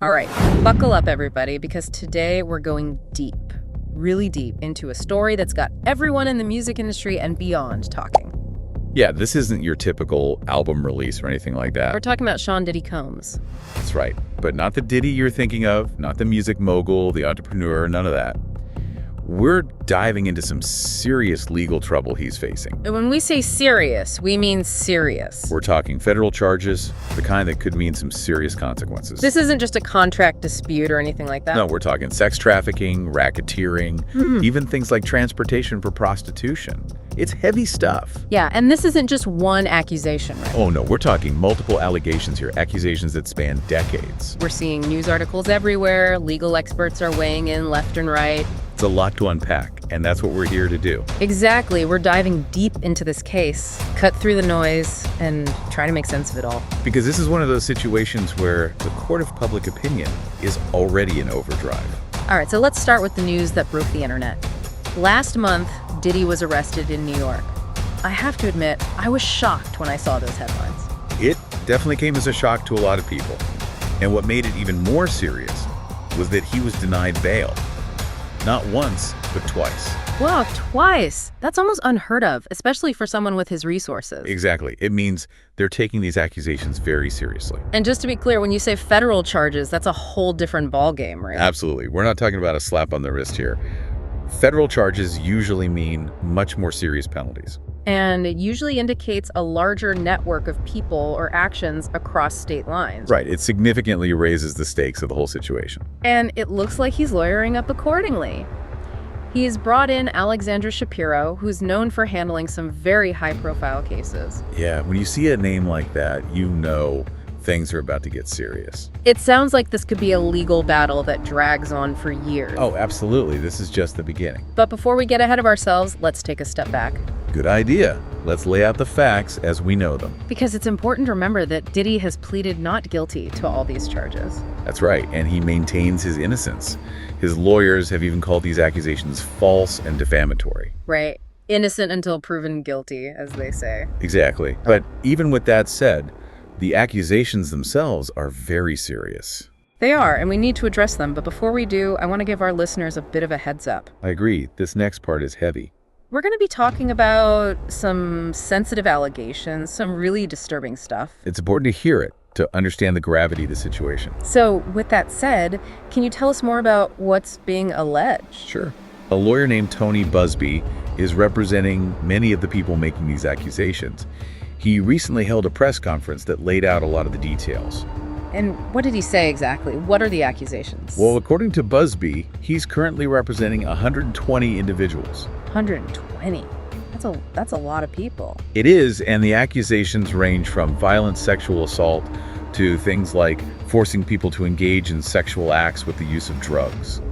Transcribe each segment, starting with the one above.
All right, buckle up, everybody, because today we're going deep, really deep, into a story that's got everyone in the music industry and beyond talking. Yeah, this isn't your typical album release or anything like that. We're talking about Diddy Combs. That's right. But not the Diddy you're thinking of, not the music mogul, the entrepreneur, none of that. We're diving into some serious legal trouble he's facing. And when we say serious, we mean serious. We're talking federal charges, the kind that could mean some serious consequences. This isn't just a contract dispute or anything like that. No, we're talking sex trafficking, racketeering, even things like transportation for prostitution. It's heavy stuff. Yeah, and this isn't just one accusation, right? Oh no, we're talking multiple allegations here, accusations that span decades. We're seeing news articles everywhere, legal experts are weighing in left and right. It's a lot to unpack, and that's what we're here to do. Exactly, we're diving deep into this case, cut through the noise, and try to make sense of it all. Because this is one of those situations where the court of public opinion is already in overdrive. All right, so let's start with the news that broke the internet. Last month, Diddy was arrested in New York. I have to admit, I was shocked when I saw those headlines. It definitely came as a shock to a lot of people. And what made it even more serious was that he was denied bail. Not once, but twice. Wow, twice. That's almost unheard of, especially for someone with his resources. Exactly. It means they're taking these accusations very seriously. And just to be clear, when you say federal charges, that's a whole different ballgame, right? Absolutely. We're not talking about a slap on the wrist here. Federal charges usually mean much more serious penalties. And it usually indicates a larger network of people or actions across state lines. Right. It significantly raises the stakes of the whole situation. And it looks like he's lawyering up accordingly. He's brought in Alexandra Shapiro, who's known for handling some very high-profile cases. Yeah, when you see a name like that, you know things are about to get serious. It sounds like this could be a legal battle that drags on for years. Oh, absolutely. This is just the beginning. But before we get ahead of ourselves, let's take a step back. Good idea. Let's lay out the facts as we know them. Because it's important to remember that Diddy has pleaded not guilty to all these charges. That's right, and he maintains his innocence. His lawyers have even called these accusations false and defamatory. Right. Innocent until proven guilty, as they say. Exactly. But even with that said, the accusations themselves are very serious. They are, and we need to address them. But before we do, I want to give our listeners a bit of a heads up. I agree. This next part is heavy. We're going to be talking about some sensitive allegations, some really disturbing stuff. It's important to hear it to understand the gravity of the situation. So, with that said, can you tell us more about what's being alleged? Sure. A lawyer named Tony Busby is representing many of the people making these accusations. He recently held a press conference that laid out a lot of the details. And what did he say exactly? What are the accusations? Well, according to Busby, he's currently representing 120 individuals. 120? That's a lot of people. It is, and the accusations range from violent sexual assault to things like forcing people to engage in sexual acts with the use of drugs.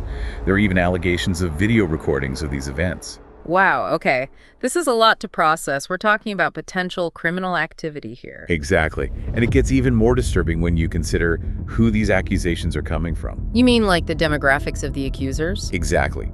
There are even allegations of video recordings of these events. Wow, okay. This is a lot to process. We're talking about potential criminal activity here. Exactly. And it gets even more disturbing when you consider who these accusations are coming from. You mean like the demographics of the accusers? Exactly.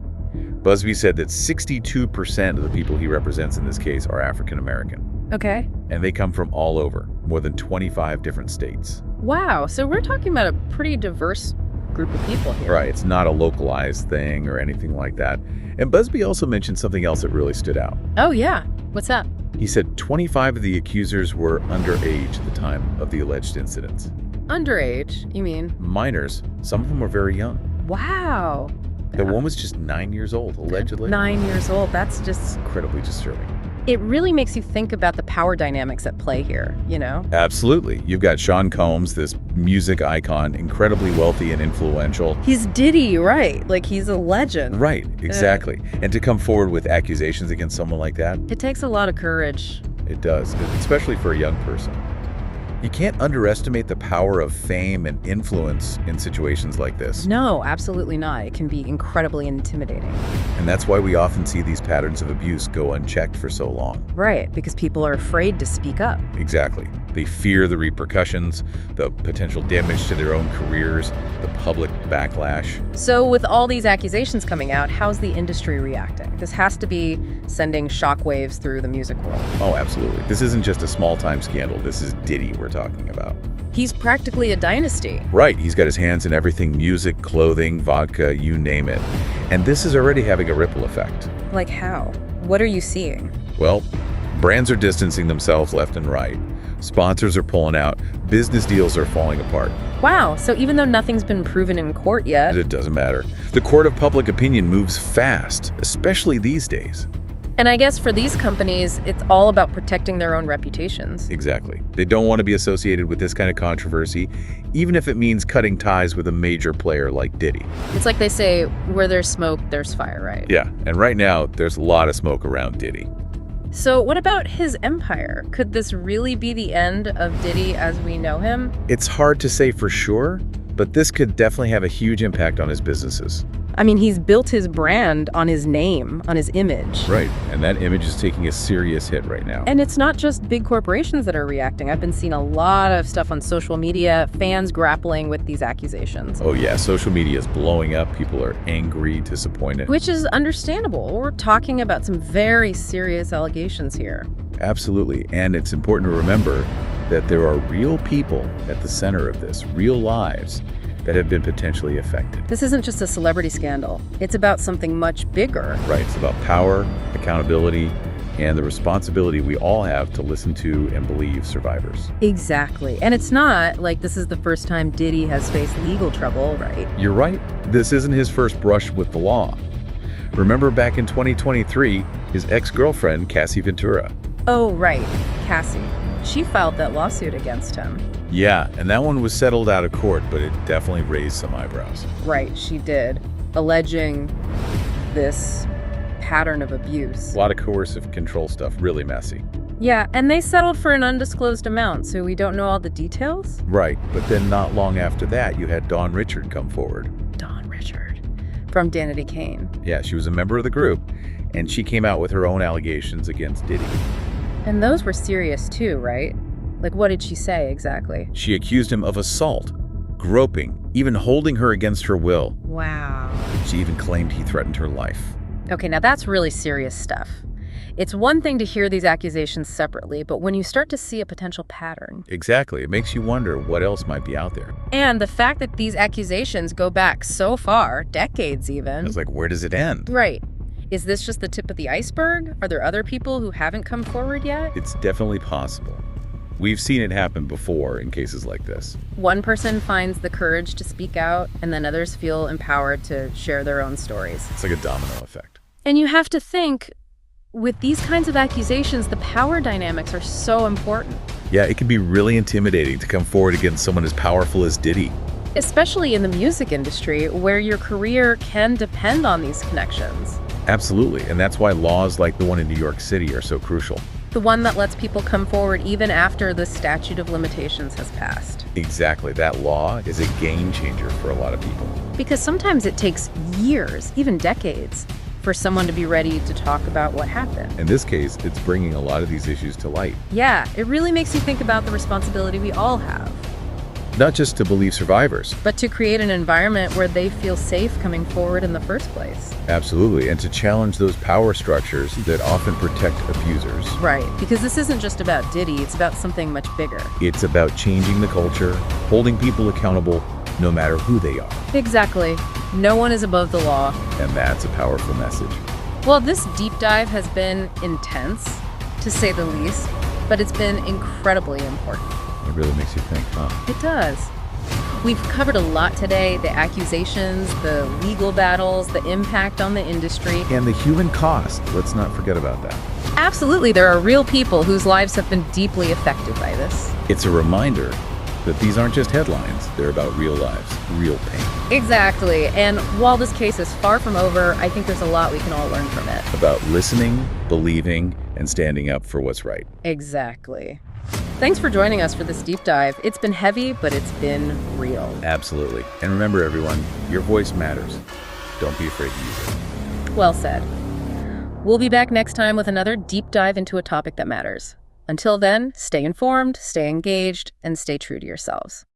Busby said that 62% of the people he represents in this case are African American. Okay. And they come from all over, more than 25 different states. Wow, so we're talking about a pretty diverse group of people here. Right, it's not a localized thing or anything like that. And Busby also mentioned something else that really stood out. Oh, yeah. What's that? He said 25 of the accusers were underage at the time of the alleged incidents. Underage, you mean? Minors. Some of them were very young. Wow. The one was just 9 years old, allegedly. 9 years old. That's just Incredibly disturbing. It really makes you think about the power dynamics at play here, you know? Absolutely. You've got Sean Combs, this music icon, incredibly wealthy and influential. He's Diddy, right? Like, he's a legend. Right, exactly. And to come forward with accusations against someone like that, It takes a lot of courage. it does, especially for a young person. You can't underestimate the power of fame and influence in situations like this. No, absolutely not. It can be incredibly intimidating. And that's why we often see these patterns of abuse go unchecked for so long. Right, because people are afraid to speak up. Exactly. They fear the repercussions, the potential damage to their own careers, the public backlash. So with all these accusations coming out, how's the industry reacting? This has to be sending shockwaves through the music world. Oh, absolutely. This isn't just a small-time scandal. This is Diddy we're talking about. He's practically a dynasty. Right. He's got his hands in everything: music, clothing, vodka, you name it. And this is already having a ripple effect. Like how? What are you seeing? Well, brands are distancing themselves left and right. Sponsors are pulling out. Business deals are falling apart. Wow, so even though nothing's been proven in court yet... It doesn't matter. The court of public opinion moves fast, especially these days. And I guess for these companies, it's all about protecting their own reputations. Exactly. They don't want to be associated with this kind of controversy, even if it means cutting ties with a major player like Diddy. It's like they say, where there's smoke, there's fire, right? Yeah, and right now, there's a lot of smoke around Diddy. So what about his empire? Could this really be the end of Diddy as we know him? It's hard to say for sure, but this could definitely have a huge impact on his businesses. I mean, he's built his brand on his name, on his image. Right, and that image is taking a serious hit right now. And it's not just big corporations that are reacting. I've been seeing a lot of stuff on social media, fans grappling with these accusations. Oh yeah, social media is blowing up. People are angry, disappointed. Which is understandable. We're talking about some very serious allegations here. Absolutely, and it's important to remember that there are real people at the center of this, real lives that have been potentially affected. This isn't just a celebrity scandal. It's about something much bigger. Right, it's about power, accountability, and the responsibility we all have to listen to and believe survivors. Exactly. And it's not like this is the first time Diddy has faced legal trouble, right? You're right. This isn't his first brush with the law. Remember back in 2023, his ex-girlfriend, Cassie Ventura. Oh, right. Cassie. She filed that lawsuit against him. Yeah, and that one was settled out of court, but it definitely raised some eyebrows. Right, she did. Alleging this pattern of abuse. A lot of coercive control stuff, really messy. Yeah, and they settled for an undisclosed amount, so we don't know all the details? Right, but then not long after that, you had Dawn Richard come forward. Dawn Richard. From Diddy Combs. Yeah, she was a member of the group, and she came out with her own allegations against Diddy. And those were serious too, right? Like, what did she say exactly? She accused him of assault, groping, even holding her against her will. Wow. She even claimed he threatened her life. Okay, now that's really serious stuff. It's one thing to hear these accusations separately, but when you start to see a potential pattern... Exactly. It makes you wonder what else might be out there. And the fact that these accusations go back so far, decades even... It's like, where does it end? Right. Is this just the tip of the iceberg? Are there other people who haven't come forward yet? It's definitely possible. We've seen it happen before in cases like this. One person finds the courage to speak out, and then others feel empowered to share their own stories. It's like a domino effect. And you have to think, with these kinds of accusations, the power dynamics are so important. Yeah, it can be really intimidating to come forward against someone as powerful as Diddy. Especially in the music industry, where your career can depend on these connections. Absolutely, and that's why laws like the one in New York City are so crucial. The one that lets people come forward even after the statute of limitations has passed. Exactly. That law is a game changer for a lot of people. Because sometimes it takes years, even decades, for someone to be ready to talk about what happened. In this case, it's bringing a lot of these issues to light. Yeah, it really makes you think about the responsibility we all have. Not just to believe survivors. But to create an environment where they feel safe coming forward in the first place. Absolutely, and to challenge those power structures that often protect abusers. Right, because this isn't just about Diddy, it's about something much bigger. It's about changing the culture, holding people accountable, no matter who they are. Exactly. No one is above the law. And that's a powerful message. Well, this deep dive has been intense, to say the least, but it's been incredibly important. It really makes you think, huh? It does. We've covered a lot today, the accusations, the legal battles, the impact on the industry. And the human cost, let's not forget about that. Absolutely, there are real people whose lives have been deeply affected by this. It's a reminder that these aren't just headlines, they're about real lives, real pain. Exactly, and while this case is far from over, I think there's a lot we can all learn from it. About listening, believing, and standing up for what's right. Exactly. Thanks for joining us for this deep dive. It's been heavy, but it's been real. Absolutely. And remember, everyone, your voice matters. Don't be afraid to use it. Well said. We'll be back next time with another deep dive into a topic that matters. Until then, stay informed, stay engaged, and stay true to yourselves.